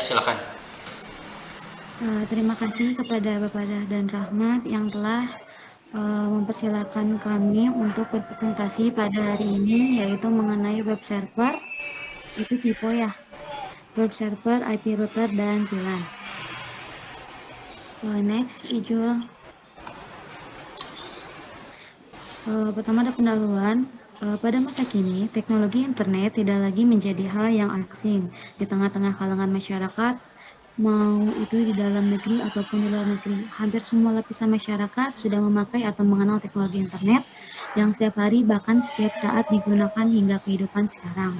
silakan. Terima kasih kepada Bapak dan Rahmat yang telah mempersilahkan kami untuk berpresentasi pada hari ini, yaitu mengenai web server, itu tipe ya, web server, IP router, dan VLAN. Next, Ijul. Pertama ada pendahuluan. Pada masa kini, teknologi internet tidak lagi menjadi hal yang asing di tengah-tengah kalangan masyarakat, mau itu di dalam negeri ataupun di luar negeri. Hampir semua lapisan masyarakat sudah memakai atau mengenal teknologi internet yang setiap hari bahkan setiap saat digunakan hingga kehidupan sekarang,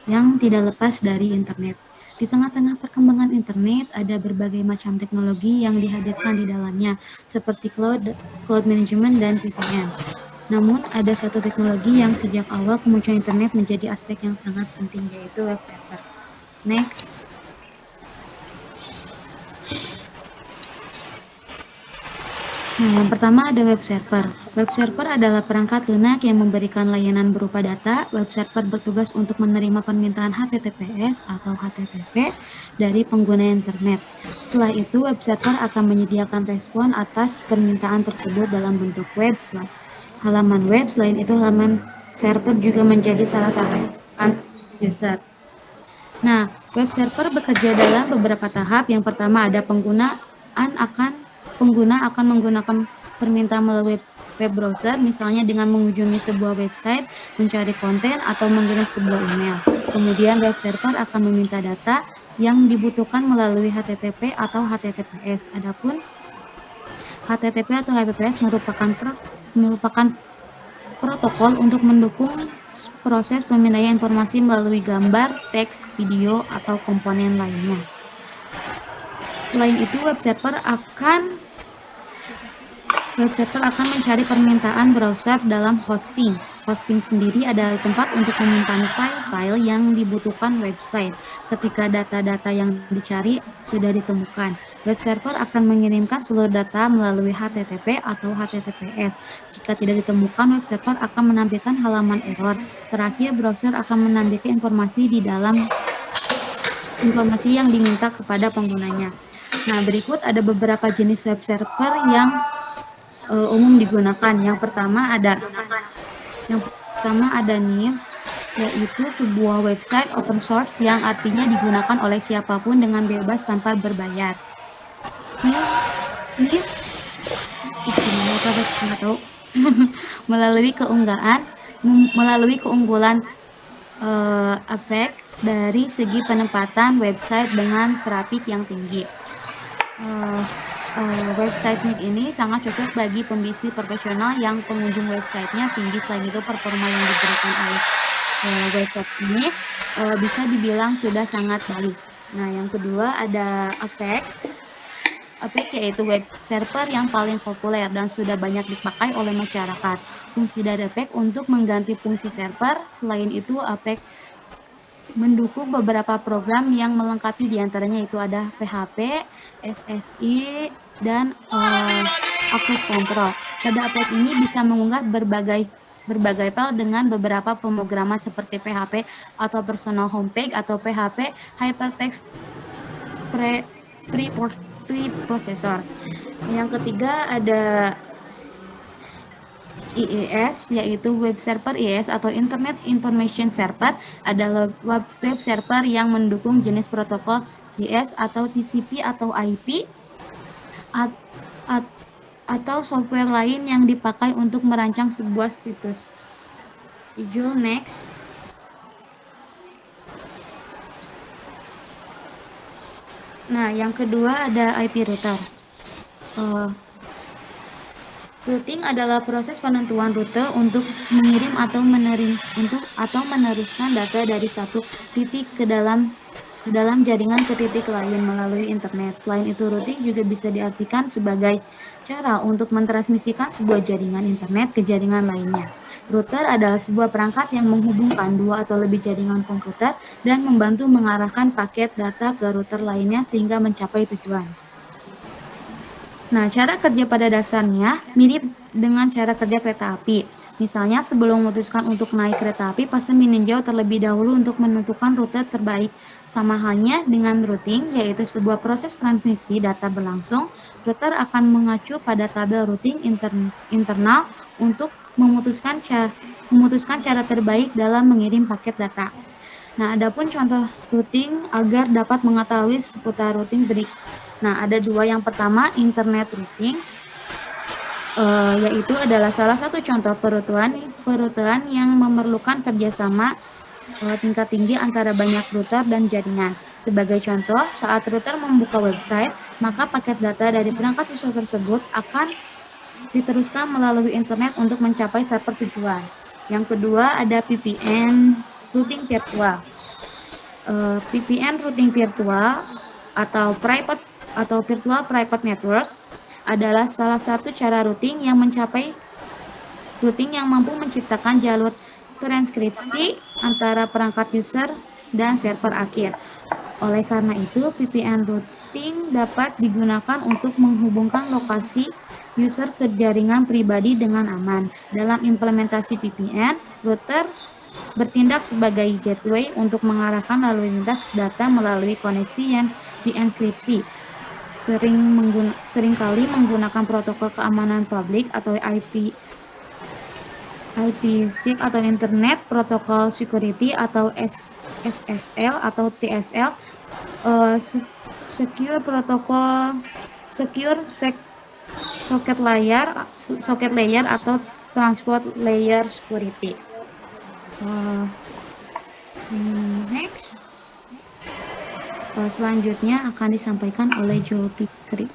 yang tidak lepas dari internet. Di tengah-tengah perkembangan internet, ada berbagai macam teknologi yang dihadirkan di dalamnya, seperti cloud management, dan VPN. Namun, ada satu teknologi yang sejak awal kemunculan internet menjadi aspek yang sangat penting, yaitu web server. Next. Nah, yang pertama ada web server. Web server adalah perangkat lunak yang memberikan layanan berupa data. Web server bertugas untuk menerima permintaan HTTPS atau HTTP dari pengguna internet. Setelah itu, web server akan menyediakan respon atas permintaan tersebut dalam bentuk web, halaman web. Selain itu, halaman server juga menjadi salah satu user. Nah, web server bekerja dalam beberapa tahap. Yang pertama ada pengguna akan menggunakan permintaan melalui web browser, misalnya dengan mengunjungi sebuah website, mencari konten, atau mengirim sebuah email. Kemudian web server akan meminta data yang dibutuhkan melalui HTTP atau HTTPS. Adapun HTTP atau HTTPS merupakan protokol untuk mendukung proses pemindaian informasi melalui gambar, teks, video, atau komponen lainnya. Selain itu, web server akan mencari permintaan browser dalam hosting. Hosting sendiri adalah tempat untuk menyimpan file-file yang dibutuhkan website. Ketika data-data yang dicari sudah ditemukan, web server akan mengirimkan seluruh data melalui HTTP atau HTTPS. Jika tidak ditemukan, web server akan menampilkan halaman error. Terakhir, browser akan menampilkan informasi yang diminta kepada penggunanya. Nah, berikut ada beberapa jenis web server yang umum digunakan. Yang pertama ada NIR, yaitu sebuah website open source yang artinya digunakan oleh siapapun dengan bebas tanpa berbayar. NIR melalui keunggulan APEC dari segi penempatan website dengan traffic yang tinggi. Website NIC ini sangat cocok bagi pembisnis profesional yang pengunjung websitenya tinggi. Selain itu, performa yang diberikan oleh website ini bisa dibilang sudah sangat baik. Nah, yang kedua ada APEC. APEC yaitu web server yang paling populer dan sudah banyak dipakai oleh masyarakat. Fungsi dari APEC untuk mengganti fungsi server. Selain itu, APEC mendukung beberapa program yang melengkapi, diantaranya itu ada PHP, SSI, dan access control. Pada APEC ini bisa mengunggah berbagai file dengan beberapa pemrograman seperti PHP atau personal homepage atau PHP hypertext preprocessor. Yang ketiga ada IIS, yaitu web server IIS atau Internet Information Server, adalah web server yang mendukung jenis protokol IIS atau TCP atau IP atau software lain yang dipakai untuk merancang sebuah situs. Ijul, next. Nah, yang kedua ada IP router. Routing adalah proses penentuan rute untuk mengirim atau meneruskan data dari satu titik ke dalam jaringan ke titik lain melalui internet. Selain itu, routing juga bisa diartikan sebagai cara untuk mentransmisikan sebuah jaringan internet ke jaringan lainnya. Router adalah sebuah perangkat yang menghubungkan dua atau lebih jaringan komputer dan membantu mengarahkan paket data ke router lainnya sehingga mencapai tujuan. Nah, cara kerja pada dasarnya mirip dengan cara kerja kereta api. Misalnya, sebelum memutuskan untuk naik kereta api, pasti meninjau terlebih dahulu untuk menentukan rute terbaik. Sama halnya dengan routing, yaitu sebuah proses transmisi data berlangsung, router akan mengacu pada tabel routing internal untuk memutuskan cara terbaik dalam mengirim paket data. Nah, adapun contoh routing agar dapat mengetahui seputar routing berikut. Nah, ada dua. Yang pertama, internet routing, yaitu adalah salah satu contoh perutean yang memerlukan kerjasama tingkat tinggi antara banyak router dan jaringan. Sebagai contoh, saat router membuka website, maka paket data dari perangkat user tersebut akan diteruskan melalui internet untuk mencapai server tujuan. Yang kedua, ada VPN routing virtual. VPN routing virtual atau virtual private network adalah salah satu cara routing yang mampu menciptakan jalur transkripsi antara perangkat user dan server akhir. Oleh karena itu, VPN routing dapat digunakan untuk menghubungkan lokasi user ke jaringan pribadi dengan aman. Dalam implementasi VPN, router bertindak sebagai gateway untuk mengarahkan lalu lintas data melalui koneksi yang dienkripsi. Seringkali menggunakan protokol keamanan publik atau IPsec atau Internet Protocol Security atau SSL atau TSL, Secure Protocol, Secure Socket Layer atau Transport Layer Security. Next, selanjutnya akan disampaikan oleh Joe Fikri.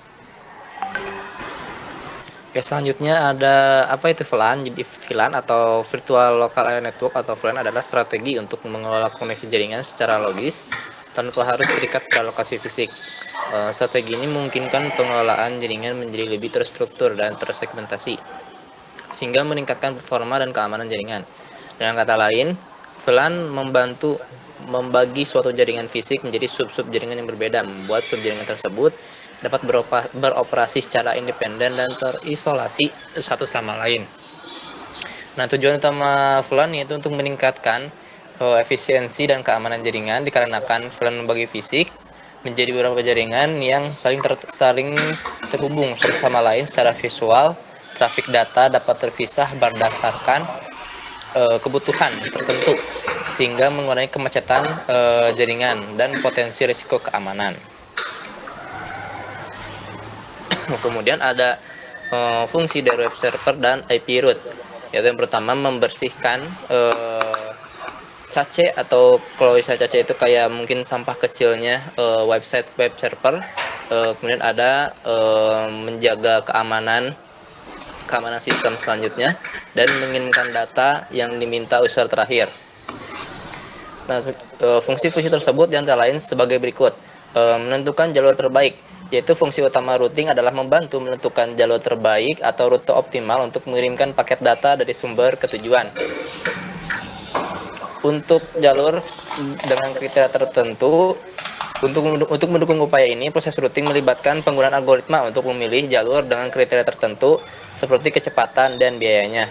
Oke, selanjutnya ada apa itu VLAN? Jadi VLAN atau Virtual Local Area Network atau VLAN adalah strategi untuk mengelola koneksi jaringan secara logis tanpa harus terikat pada lokasi fisik. Strategi ini memungkinkan pengelolaan jaringan menjadi lebih terstruktur dan tersegmentasi, sehingga meningkatkan performa dan keamanan jaringan. Dengan kata lain, VLAN membantu membagi suatu jaringan fisik menjadi sub-sub jaringan yang berbeda, membuat sub-jaringan tersebut dapat beroperasi secara independen dan terisolasi satu sama lain. Nah, tujuan utama VLAN yaitu untuk meningkatkan efisiensi dan keamanan jaringan, dikarenakan VLAN membagi fisik menjadi beberapa jaringan yang saling terhubung satu sama lain secara visual. Trafik data dapat terpisah berdasarkan kebutuhan tertentu, sehingga mengurangi kemacetan jaringan dan potensi risiko keamanan. Kemudian ada fungsi dari web server dan IP root, yaitu yang pertama membersihkan cache, atau kalau bisa cache itu kayak mungkin sampah kecilnya website web server. Kemudian ada menjaga keamanan sistem selanjutnya dan mengirimkan data yang diminta user terakhir. Nah, fungsi-fungsi tersebut antara lain sebagai berikut. Menentukan jalur terbaik, yaitu fungsi utama routing adalah membantu menentukan jalur terbaik atau rute optimal untuk mengirimkan paket data dari sumber ke tujuan. Untuk jalur dengan kriteria tertentu, untuk mendukung upaya ini, proses routing melibatkan penggunaan algoritma untuk memilih jalur dengan kriteria tertentu seperti kecepatan dan biayanya.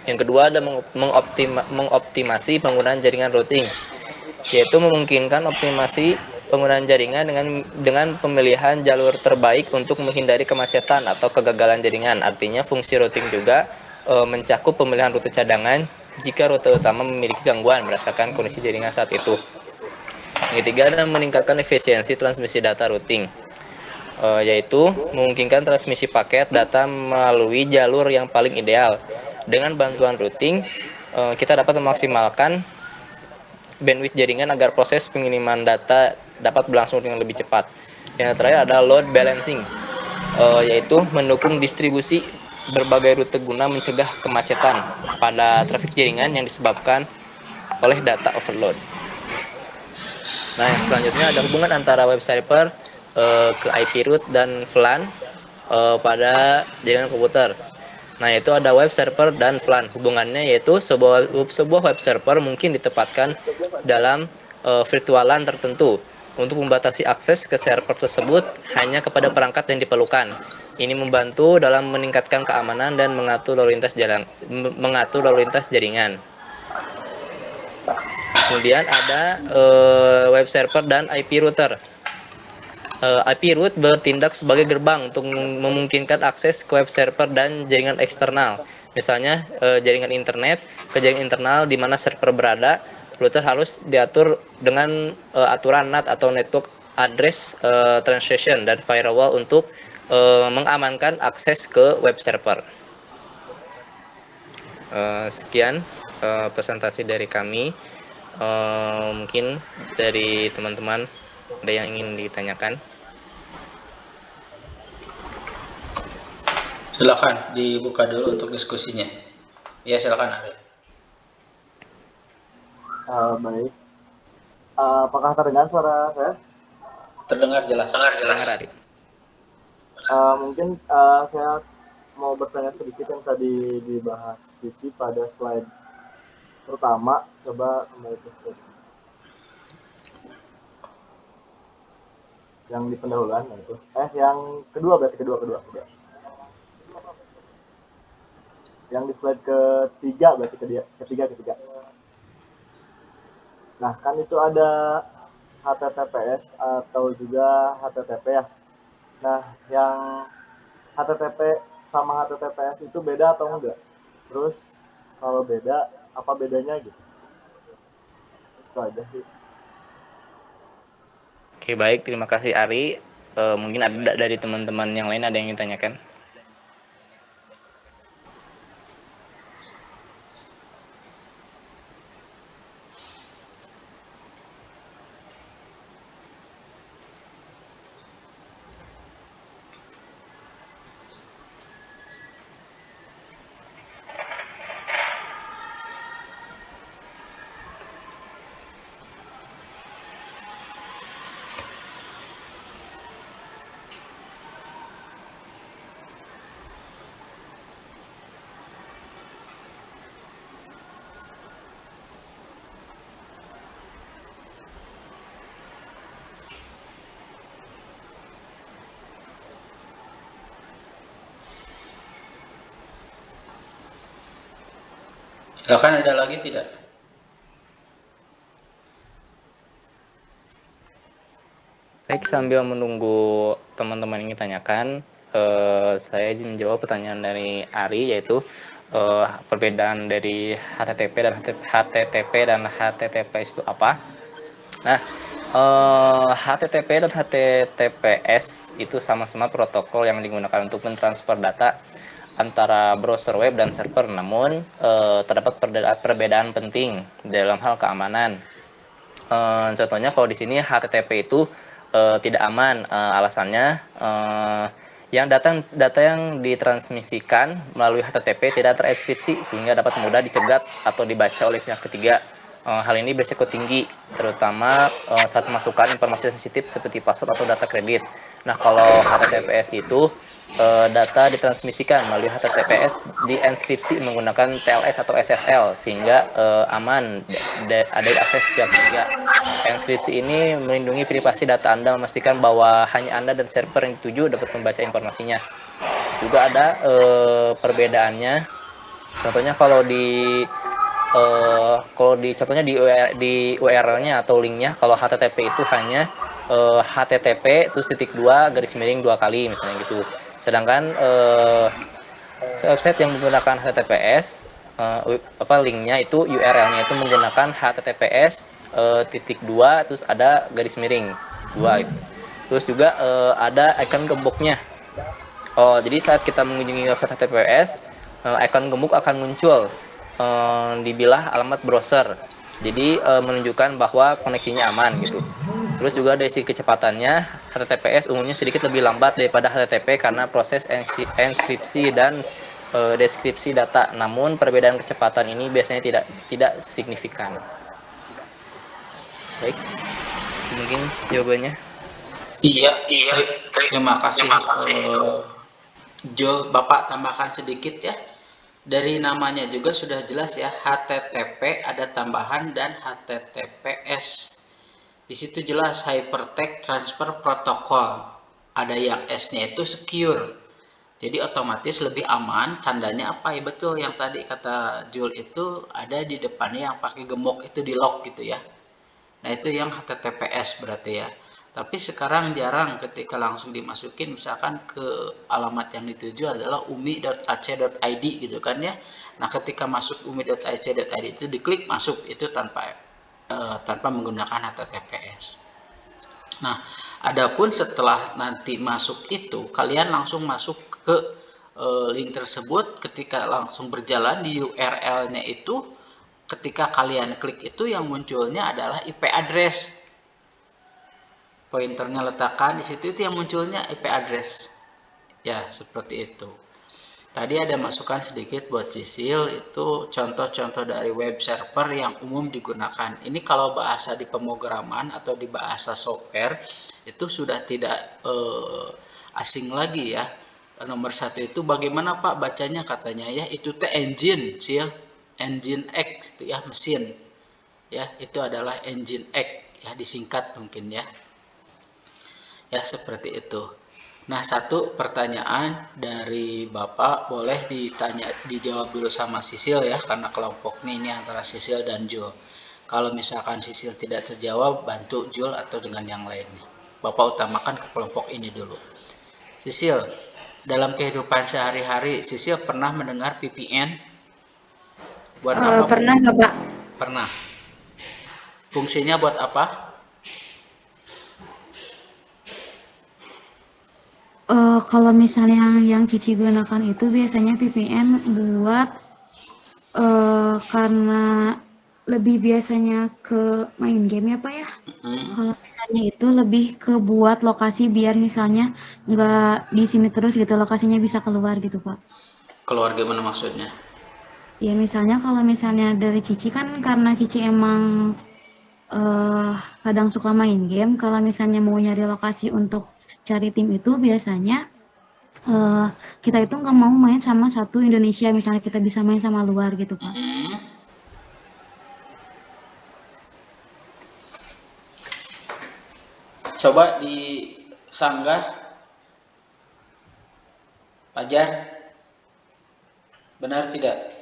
Yang kedua ada mengoptimasi penggunaan jaringan routing, yaitu memungkinkan optimasi penggunaan jaringan dengan pemilihan jalur terbaik untuk menghindari kemacetan atau kegagalan jaringan. Artinya fungsi routing juga mencakup pemilihan rute cadangan jika rute utama memiliki gangguan berdasarkan kondisi jaringan saat itu. Yang ketiga adalah meningkatkan efisiensi transmisi data routing, yaitu memungkinkan transmisi paket data melalui jalur yang paling ideal. Dengan bantuan routing, kita dapat memaksimalkan bandwidth jaringan agar proses pengiriman data dapat berlangsung dengan lebih cepat. Yang terakhir adalah load balancing, yaitu mendukung distribusi berbagai rute guna mencegah kemacetan pada trafik jaringan yang disebabkan oleh data overload. Nah, yang selanjutnya ada hubungan antara web server ke IP root dan VLAN pada jaringan komputer. Nah, itu ada web server dan VLAN. Hubungannya yaitu sebuah web server mungkin ditempatkan dalam virtual LAN tertentu untuk membatasi akses ke server tersebut hanya kepada perangkat yang diperlukan. Ini membantu dalam meningkatkan keamanan dan mengatur lalu lintas jaringan. Kemudian ada web server dan IP router. IP root bertindak sebagai gerbang untuk memungkinkan akses ke web server dan jaringan eksternal. Misalnya jaringan internet ke jaringan internal di mana server berada, router harus diatur dengan aturan NAT atau Network Address Translation dan firewall untuk mengamankan akses ke web server. Sekian presentasi dari kami. Mungkin dari teman-teman ada yang ingin ditanyakan. Silakan dibuka dulu untuk diskusinya. Ya, silakan Ari. Baik. Apakah terdengar suara saya? Terdengar jelas. Dengar, Ari. Mungkin saya mau bertanya sedikit yang tadi dibahas Cici pada slide pertama. Coba kembali ke slide yang di pendahuluan itu. Yang kedua berarti kedua. Yang di slide ketiga berarti ketiga. Nah, kan itu ada HTTPS atau juga HTTP ya. Nah, yang HTTP sama HTTPS itu beda atau enggak? Terus kalau beda, apa bedanya gitu? Itu aja sih. Oke, baik. Terima kasih, Ari. Mungkin ada dari teman-teman yang lain ada yang ingin tanyakan? Silakan, ada lagi tidak? Baik, sambil menunggu teman-teman ingin tanyakan, saya izin menjawab pertanyaan dari Ari, yaitu perbedaan dari HTTP dan HTTPS itu apa? Nah, HTTP dan HTTPS itu sama-sama protokol yang digunakan untuk mentransfer data antara browser web dan server. Namun, terdapat perbedaan penting dalam hal keamanan. Contohnya kalau di sini HTTP itu tidak aman. Alasannya yang data yang ditransmisikan melalui HTTP tidak terenkripsi sehingga dapat mudah dicegat atau dibaca oleh pihak ketiga. Hal ini berisiko tinggi, terutama saat memasukkan informasi sensitif seperti password atau data kredit. Nah, kalau HTTPS itu data ditransmisikan melalui HTTPS dienkripsi menggunakan TLS atau SSL sehingga aman ada akses pihak ketiga. Enkripsi ini melindungi privasi data Anda, memastikan bahwa hanya Anda dan server yang dituju dapat membaca informasinya. Juga ada perbedaannya. Contohnya kalau di contohnya di URL-nya atau linknya, kalau HTTP itu hanya HTTP terus ;2 garis miring 2 kali misalnya gitu. Sedangkan website yang menggunakan HTTPS linknya itu URL-nya itu menggunakan HTTPS ;2 terus ada garis miring 2 gitu. Terus juga ada icon gemboknya. Jadi saat kita mengunjungi website HTTPS, icon gembok akan muncul di bilah alamat browser. Jadi menunjukkan bahwa koneksinya aman gitu. Terus juga dari sisi kecepatannya, HTTPS umumnya sedikit lebih lambat daripada HTTP karena proses enkripsi dan deskripsi data. Namun perbedaan kecepatan ini biasanya tidak signifikan. Baik, mungkin jawabannya. Iya. Terima kasih. Jo, Bapak tambahkan sedikit ya. Dari namanya juga sudah jelas ya, HTTP ada tambahan dan HTTPS. Di situ jelas Hypertext Transfer Protocol. Ada yang S-nya itu secure. Jadi otomatis lebih aman. Candanya apa ya, betul yang tadi kata Jul itu ada di depannya yang pakai gembok itu di lock gitu ya. Nah itu yang HTTPS berarti ya. Tapi sekarang jarang ketika langsung dimasukin misalkan ke alamat yang dituju adalah umi.ac.id gitu kan ya. Nah ketika masuk umi.ac.id itu diklik masuk itu tanpa menggunakan HTTPS. Nah, adapun setelah nanti masuk itu, kalian langsung masuk ke link tersebut. Ketika langsung berjalan di URL-nya itu, ketika kalian klik itu yang munculnya adalah IP address. Pointernya letakkan di situ, itu yang munculnya IP address. Ya, seperti itu. Tadi ada masukan sedikit buat Sisil, itu contoh-contoh dari web server yang umum digunakan. Ini kalau bahasa di pemrograman atau di bahasa software, itu sudah tidak asing lagi ya. Nomor satu itu bagaimana Pak bacanya katanya ya, itu engine sih ya. Engine X itu ya, mesin. Ya, itu adalah engine X ya, disingkat mungkin ya. Ya, seperti itu. Nah, satu pertanyaan dari Bapak boleh dijawab dulu sama Sisil ya, karena kelompok ini antara Sisil dan Jul. Kalau misalkan Sisil tidak terjawab, bantu Jul atau dengan yang lainnya. Bapak utamakan ke kelompok ini dulu. Sisil, dalam kehidupan sehari-hari, Sisil pernah mendengar VPN? Buat apa? Pernah nggak, Pak? Pernah. Fungsinya buat apa? Kalau misalnya yang Cici gunakan itu biasanya VPN buat karena lebih biasanya ke main game ya Pak ya. Kalau misalnya itu lebih ke buat lokasi biar misalnya nggak di sini terus gitu, lokasinya bisa keluar gitu Pak. Keluar gimana maksudnya? Ya misalnya kalau misalnya dari Cici kan karena Cici emang kadang suka main game, kalau misalnya mau nyari lokasi untuk cari tim itu biasanya kita itu nggak mau main sama satu Indonesia, misalnya kita bisa main sama luar gitu Pak. Coba disanggah, Fajar, benar tidak?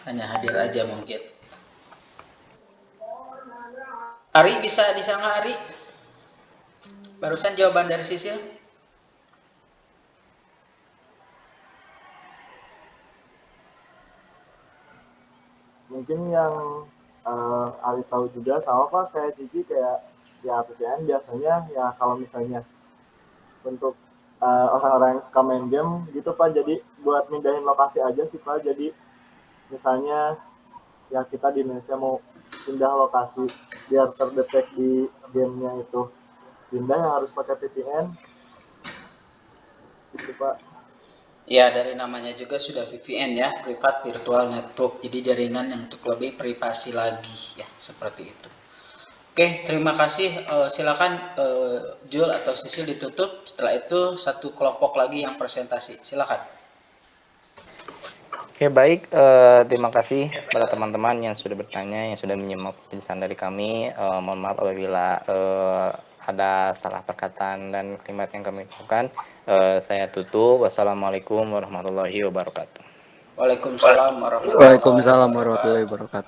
Hanya hadir aja mungkin. Ari bisa disanggah Ari? Barusan jawaban dari Sisil. Mungkin yang Ari tahu juga sama Pak kayak Cici, kayak ya VPN biasanya ya kalau misalnya untuk orang-orang yang suka main game gitu Pak, jadi buat mindahin lokasi aja sih Pak. Jadi misalnya ya kita di Indonesia mau pindah lokasi biar terdetek di gamenya itu pindah, yang harus pakai VPN gitu Pak. Ya, dari namanya juga sudah VPN ya, Private Virtual Network. Jadi jaringan yang untuk lebih privasi lagi ya, seperti itu. Oke, terima kasih. Silakan Jul atau Sisil ditutup. Setelah itu satu kelompok lagi yang presentasi. Silakan. Oke, baik. Terima kasih pada teman-teman yang sudah bertanya, yang sudah menyimak penjelasan dari kami. Mohon maaf apabila ada salah perkataan dan kalimat yang kami ucapkan. Saya tutup. Wassalamualaikum warahmatullahi wabarakatuh. Waalaikumsalam warahmatullahi wabarakatuh.